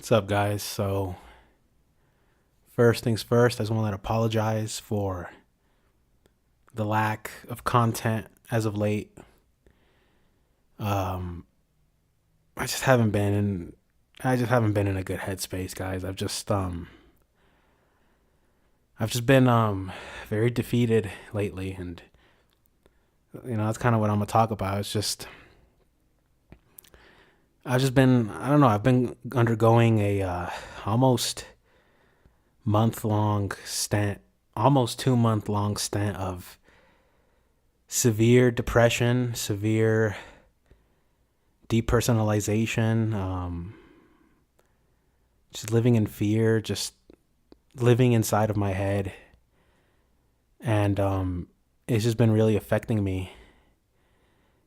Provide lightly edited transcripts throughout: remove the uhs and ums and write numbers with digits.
What's up, guys? So, first things first, I just want to apologize for the lack of content as of late. Um, I just haven't been in. I just haven't been in a good headspace, guys. I've just been very defeated lately, and that's kind of what I'm gonna talk about. It's just I've just been. I don't know. I've been undergoing a almost month long stint, almost 2 month long stint of severe depression, severe depersonalization, just living in fear, just living inside of my head. And it's just been really affecting me.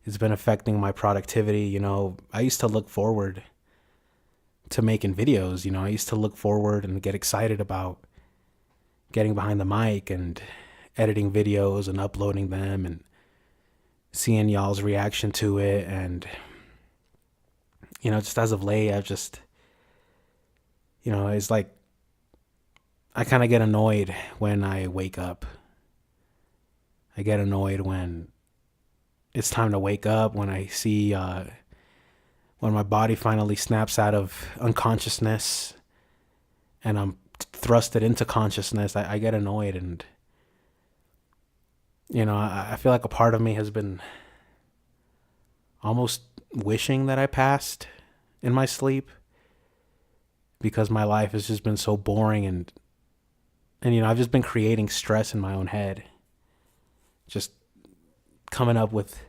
It's been affecting my productivity. I used to look forward to making videos. I used to look forward and get excited about getting behind the mic and editing videos and uploading them and seeing y'all's reaction to it. And just as of late, I've just, it's like I kind of get annoyed when I wake up. I get annoyed when it's time to wake up, when I see, when my body finally snaps out of unconsciousness and I'm thrusted into consciousness. I get annoyed, and, I feel like a part of me has been almost wishing that I passed in my sleep, because my life has just been so boring, and I've just been creating stress in my own head, just coming up with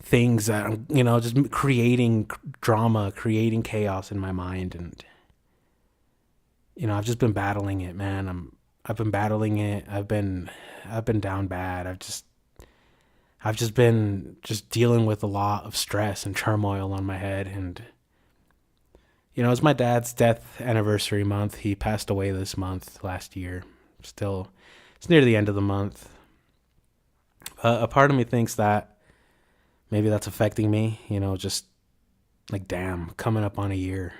things that I'm, just creating drama, creating chaos in my mind. And I've just been battling it, man. I've been battling it. I've been down bad. I've just been dealing with a lot of stress and turmoil on my head. And it's my dad's death anniversary month. He passed away this month, last year. Still, it's near the end of the month. A part of me thinks that maybe that's affecting me, just like, damn, coming up on a year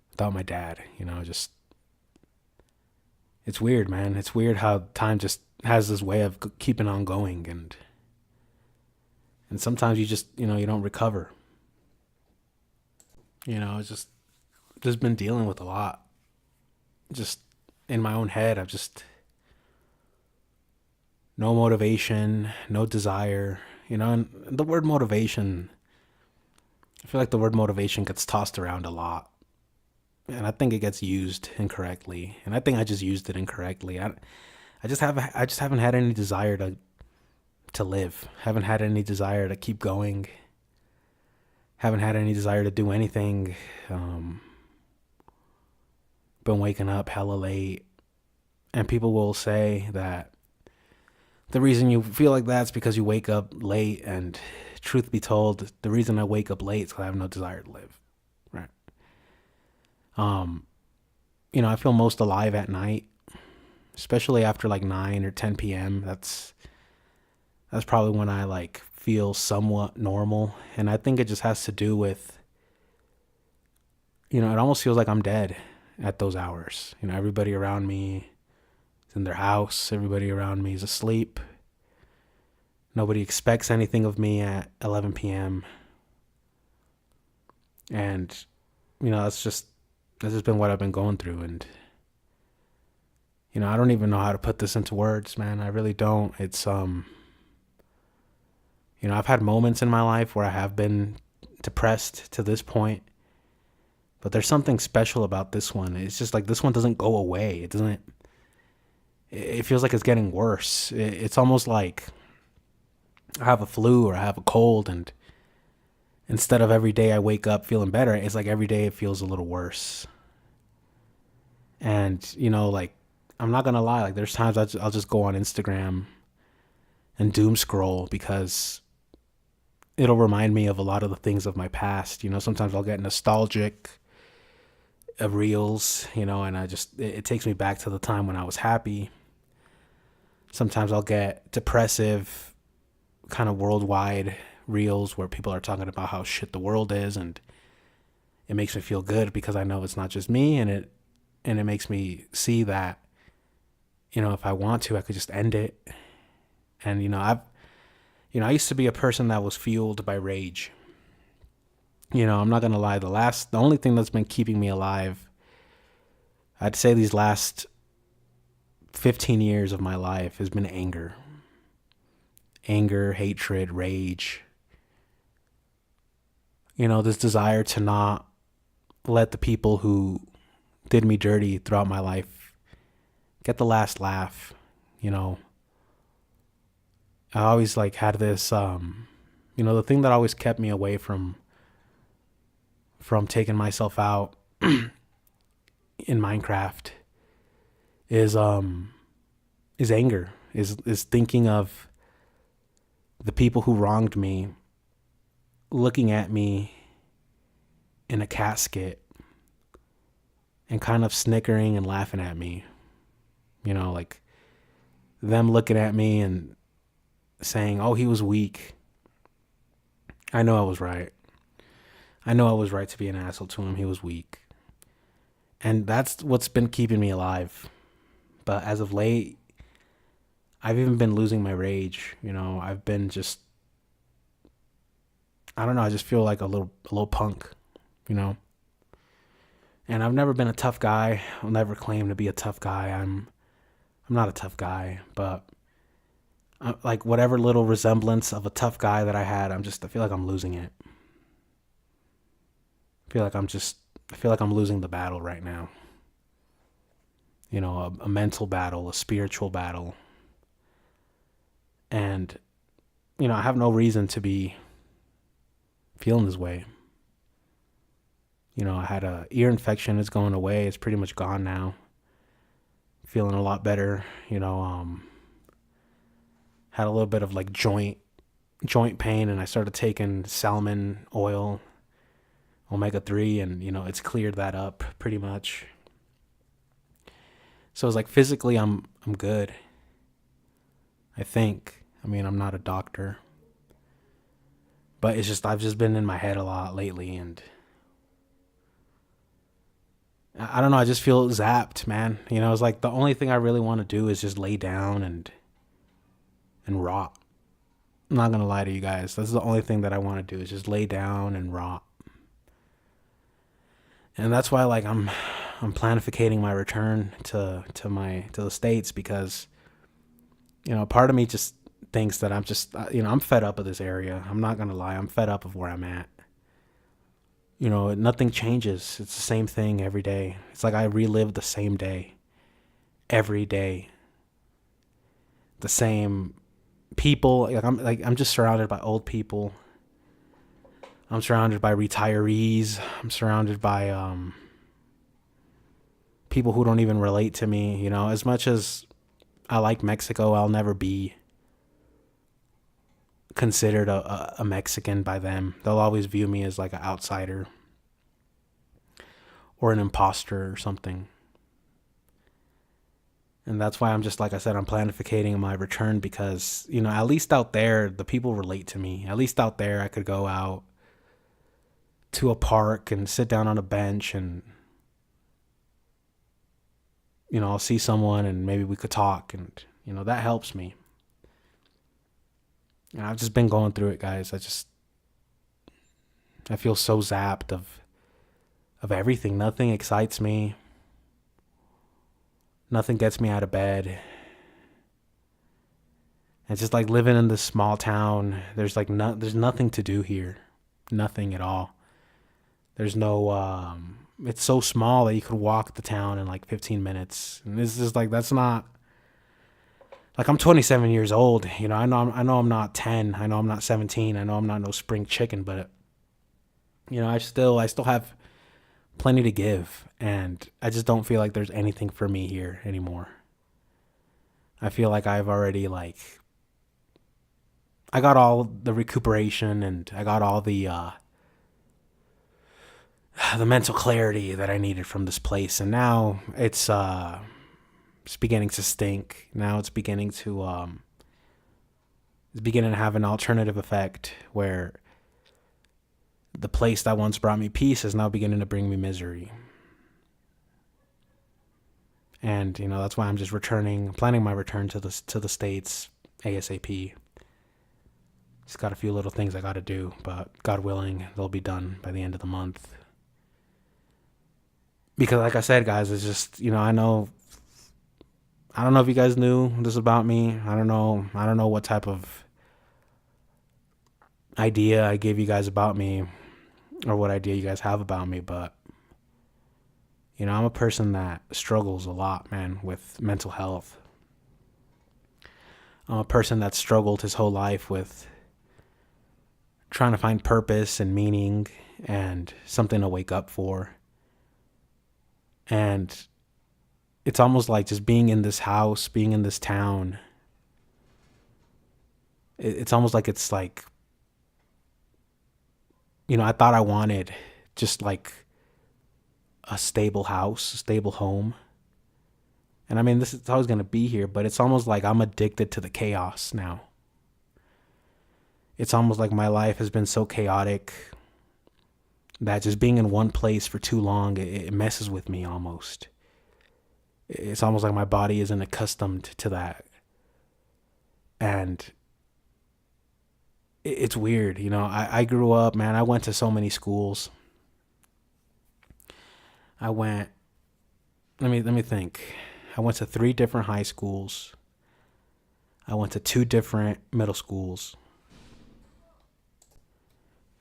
without my dad. Just, it's weird, man. It's weird how time just has this way of keeping on going, and sometimes you just, you don't recover. It's just been dealing with a lot. Just in my own head, I've just no motivation, no desire, and the word motivation, I feel like the word motivation gets tossed around a lot. And I think it gets used incorrectly. And I think I just used it incorrectly. I just haven't had any desire to live. Haven't had any desire to keep going. Haven't had any desire to do anything. Been waking up hella late. And people will say that the reason you feel like that is because you wake up late. And truth be told, the reason I wake up late is because I have no desire to live. Right. I feel most alive at night, especially after like 9 or 10 p.m. That's probably when I like feel somewhat normal. And I think it just has to do with, it almost feels like I'm dead at those hours. Everybody around me is in their house. Everybody around me is asleep. Nobody expects anything of me at 11 p.m. And, that's just been what I've been going through. And, I don't even know how to put this into words, man. I really don't. It's, I've had moments in my life where I have been depressed to this point, but there's something special about this one. It's just like this one doesn't go away. It feels like it's getting worse. It's almost like I have a flu or I have a cold, and instead of every day I wake up feeling better, it's like every day it feels a little worse. And, like, I'm not going to lie, like there's times I'll just go on Instagram and doom scroll because it'll remind me of a lot of the things of my past. Sometimes I'll get nostalgic of reels, and it takes me back to the time when I was happy. Sometimes I'll get depressive, kind of worldwide reels where people are talking about how shit the world is, and it makes me feel good because I know it's not just me, and it makes me see that, if I want to, I could just end it. And I used to be a person that was fueled by rage. I'm not gonna lie, the only thing that's been keeping me alive, I'd say these last 15 years of my life, has been anger. Anger, hatred, rage. This desire to not let the people who did me dirty throughout my life get the last laugh. I always had this, the thing that always kept me away from taking myself out in Minecraft is anger, is thinking of the people who wronged me looking at me in a casket and kind of snickering and laughing at me. Them looking at me and saying, "Oh, he was weak." I know I was right. I know I was right to be an asshole to him. He was weak. And that's what's been keeping me alive. But as of late, I've even been losing my rage. I've been just, I don't know, I just feel like a little punk, And I've never been a tough guy. I'll never claim to be a tough guy. I'm not a tough guy, but whatever little resemblance of a tough guy that I had, I feel like I'm losing it. I feel like I'm losing the battle right now. A mental battle, a spiritual battle. And, I have no reason to be feeling this way. I had a ear infection. It's going away. It's pretty much gone now. Feeling a lot better. Had a little bit of joint pain, and I started taking salmon oil, omega-3, and it's cleared that up pretty much. So it's physically I'm good, I think. I'm not a doctor, but it's just I've just been in my head a lot lately, and I don't know, I just feel zapped, man. It's the only thing I really want to do is just lay down and rot. I'm not gonna lie to you guys. That's the only thing that I want to do is just lay down and rot. And that's why I'm planificating my return to the States, because part of me just thinks that I'm fed up of this area. I'm not gonna lie, I'm fed up of where I'm at. Nothing changes. It's the same thing every day. It's like I relive the same day every day. The same people. I'm just surrounded by old people. I'm surrounded by retirees. I'm surrounded by people who don't even relate to me. As much as I like Mexico, I'll never be considered a Mexican by them. They'll always view me as an outsider or an imposter or something. And that's why I'm just, like I said, I'm planificating my return, because, at least out there, the people relate to me. At least out there, I could go out to a park and sit down on a bench and, I'll see someone and maybe we could talk, and, that helps me. And I've just been going through it, guys. I feel so zapped of everything. Nothing excites me. Nothing gets me out of bed. It's just living in this small town. There's there's nothing to do here. Nothing at all. There's no, it's so small that you could walk the town in 15 minutes. And this is that's not, I'm 27 years old. I know I'm not 10. I know I'm not 17. I know I'm not no spring chicken, but I still have plenty to give, and I just don't feel like there's anything for me here anymore. I feel like I've already I got all the recuperation, and I got all the mental clarity that I needed from this place, and now it's beginning to stink. Now it's beginning to have an alternative effect where the place that once brought me peace is now beginning to bring me misery. And, that's why I'm just planning my return to the States ASAP. Just got a few little things I got to do, but God willing, they'll be done by the end of the month. Because like I said, guys, it's just, I don't know if you guys knew this about me. I don't know what type of idea I gave you guys about me or what idea you guys have about me, but I'm a person that struggles a lot, man, with mental health. I'm a person that struggled his whole life with trying to find purpose and meaning and something to wake up for. And it's almost like just being in this house, being in this town. It's almost like it's like, I thought I wanted just like a stable house, a stable home. And I mean, this is always going to be here, but it's almost like I'm addicted to the chaos now. It's almost like my life has been so chaotic that just being in one place for too long, it messes with me almost. It's almost like my body isn't accustomed to that. And it's weird. I grew up, man, I went to so many schools. Let me think. I went to 3 different high schools. I went to 2 different middle schools.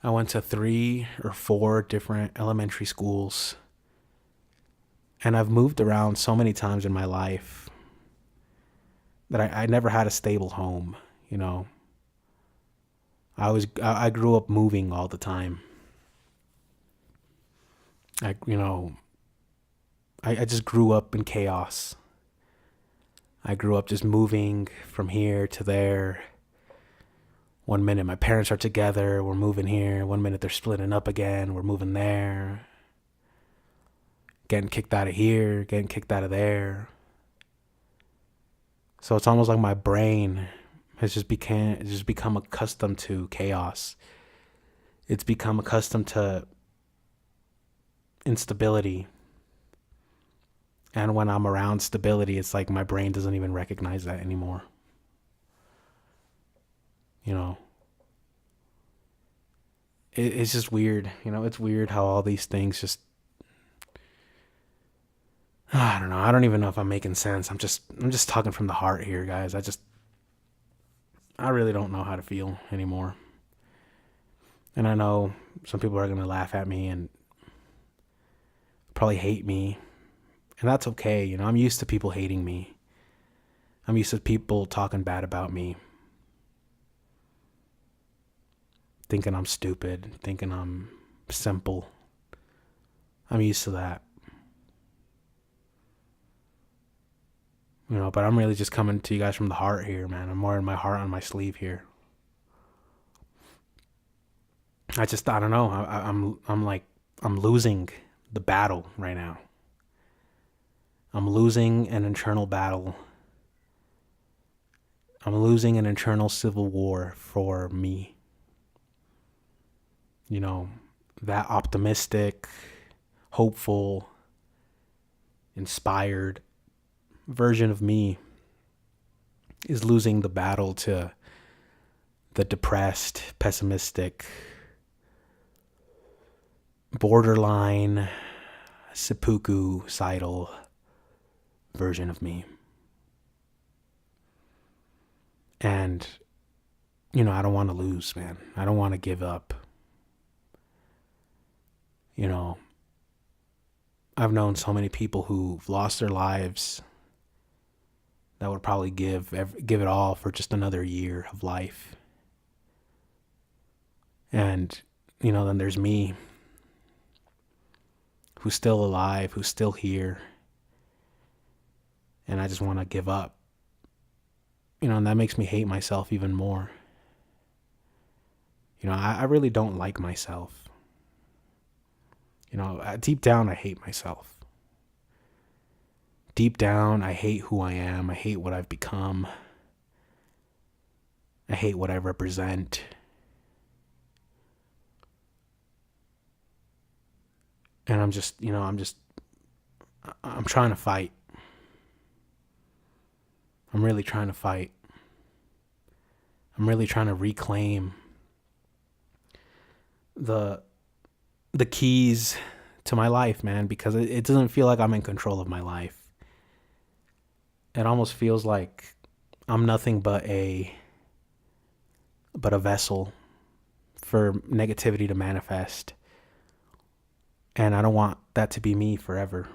I went to 3 or 4 different elementary schools. And I've moved around so many times in my life that I never had a stable home, I grew up moving all the time. I just grew up in chaos. I grew up just moving from here to there. One minute my parents are together, we're moving here. One minute they're splitting up again, we're moving there. Getting kicked out of here, getting kicked out of there. So it's almost like my brain has just become accustomed to chaos. It's become accustomed to instability. And when I'm around stability, it's like my brain doesn't even recognize that anymore. It's just weird. It's weird how all these things just, I don't know. I don't even know if I'm making sense. I'm just talking from the heart here, guys. I really don't know how to feel anymore. And I know some people are going to laugh at me and probably hate me. And that's okay. I'm used to people hating me. I'm used to people talking bad about me. Thinking I'm stupid. Thinking I'm simple. I'm used to that. But I'm really just coming to you guys from the heart here, man. I'm wearing my heart on my sleeve here. I don't know. I'm losing the battle right now. I'm losing an internal battle. I'm losing an internal civil war for me. That optimistic, hopeful, inspired version of me is losing the battle to the depressed, pessimistic, borderline, seppuku-sidal version of me. And, I don't want to lose, man. I don't want to give up. I've known so many people who've lost their lives that would probably give it all for just another year of life. And, then there's me, who's still alive, who's still here. And I just want to give up. And that makes me hate myself even more. I really don't like myself. Deep down, I hate myself. Deep down, I hate who I am. I hate what I've become. I hate what I represent. And I'm trying to fight. I'm really trying to fight. I'm really trying to reclaim the the keys to my life, man, because it doesn't feel like I'm in control of my life. It almost feels like I'm nothing but a vessel for negativity to manifest. And I don't want that to be me forever.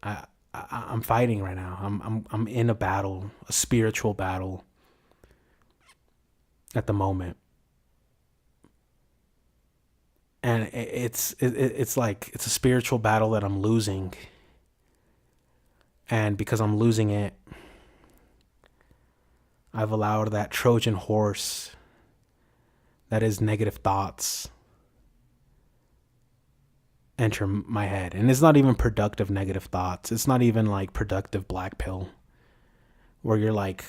I'm fighting right now. I'm in a battle, a spiritual battle at the moment. And it's like it's a spiritual battle that I'm losing. And because I'm losing it, I've allowed that Trojan horse that is negative thoughts enter my head. And it's not even productive negative thoughts. It's not even like productive black pill where you're like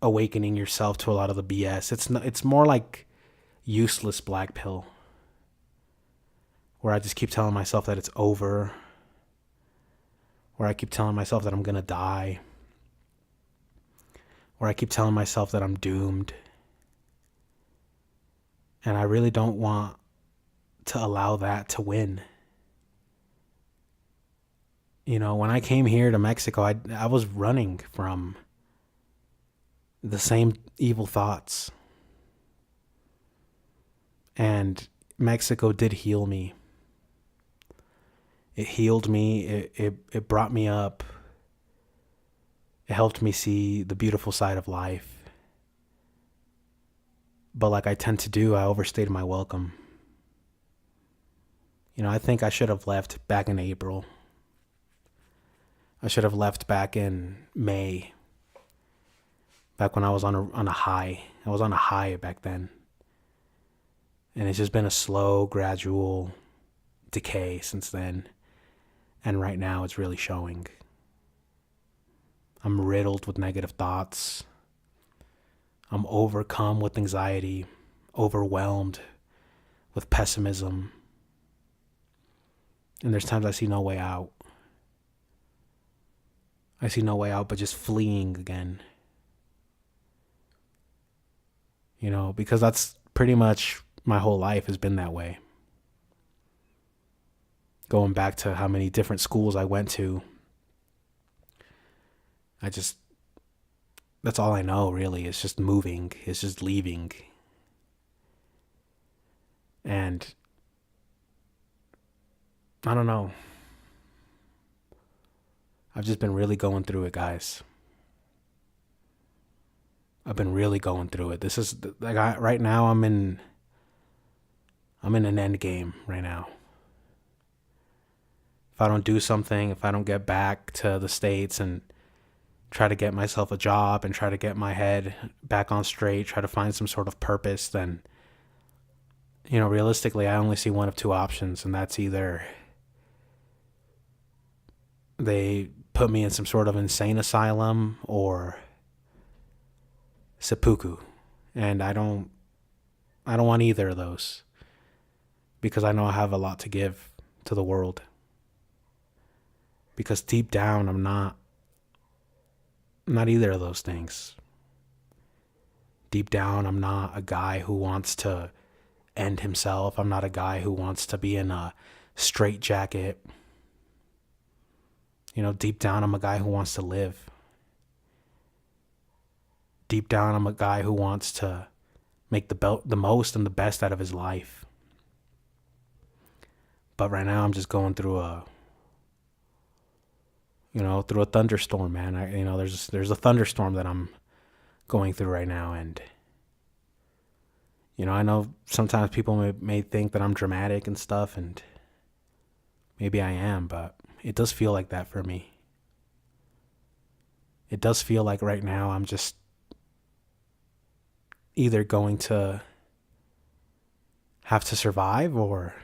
awakening yourself to a lot of the BS. It's more like useless black pill where I just keep telling myself that it's over, where I keep telling myself that I'm going to die, where I keep telling myself that I'm doomed. And I really don't want to allow that to win. You know, when I came here to Mexico, I was running from the same evil thoughts. And Mexico did heal me. It healed me. It brought me up. It helped me see the beautiful side of life. But like I tend to do, I overstayed my welcome. You know, I think I should have left back in April. I should have left back in May. Back when I was on a high. I was on a high back then. And it's just been a slow, gradual decay since then. And right now it's really showing. I'm riddled with negative thoughts. I'm overcome with anxiety, overwhelmed with pessimism. And there's times I see no way out. I see no way out but just fleeing again. You know, because that's pretty much my whole life has been that way. Going back to how many different schools I went to, that's all I know really. It's just moving. It's just leaving. And I don't know. I've just been really going through it, guys. I've been really going through it. This is like right now I'm in an end game right now. If I don't do something, if I don't get back to the States and try to get myself a job and try to get my head back on straight, try to find some sort of purpose, then, you know, realistically, I only see one of two options, and that's either they put me in some sort of insane asylum or seppuku. And I don't want either of those because I know I have a lot to give to the world. Because deep down, I'm not either of those things. Deep down, I'm not a guy who wants to end himself. I'm not a guy who wants to be in a straitjacket. You know, deep down, I'm a guy who wants to live. Deep down, I'm a guy who wants to make the most and the best out of his life. But right now, I'm just going through a thunderstorm, man. There's a thunderstorm that I'm going through right now, and you know, I know sometimes people may think that I'm dramatic and stuff, and maybe I am, but it does feel like that for me. It does feel like right now I'm just either going to have to survive or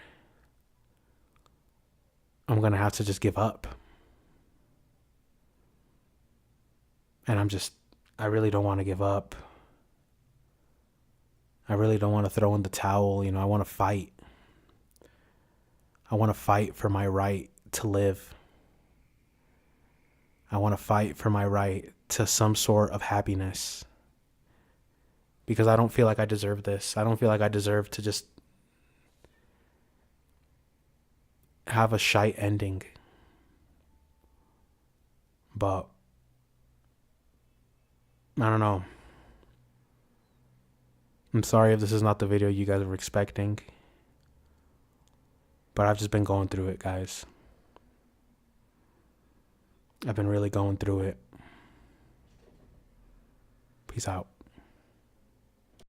I'm going to have to just give up. And I really don't want to give up. I really don't want to throw in the towel. You know, I want to fight. I want to fight for my right to live. I want to fight for my right to some sort of happiness. Because I don't feel like I deserve this. I don't feel like I deserve to just have a shite ending. But I don't know. I'm sorry if this is not the video you guys were expecting. But I've just been going through it, guys. I've been really going through it. Peace out.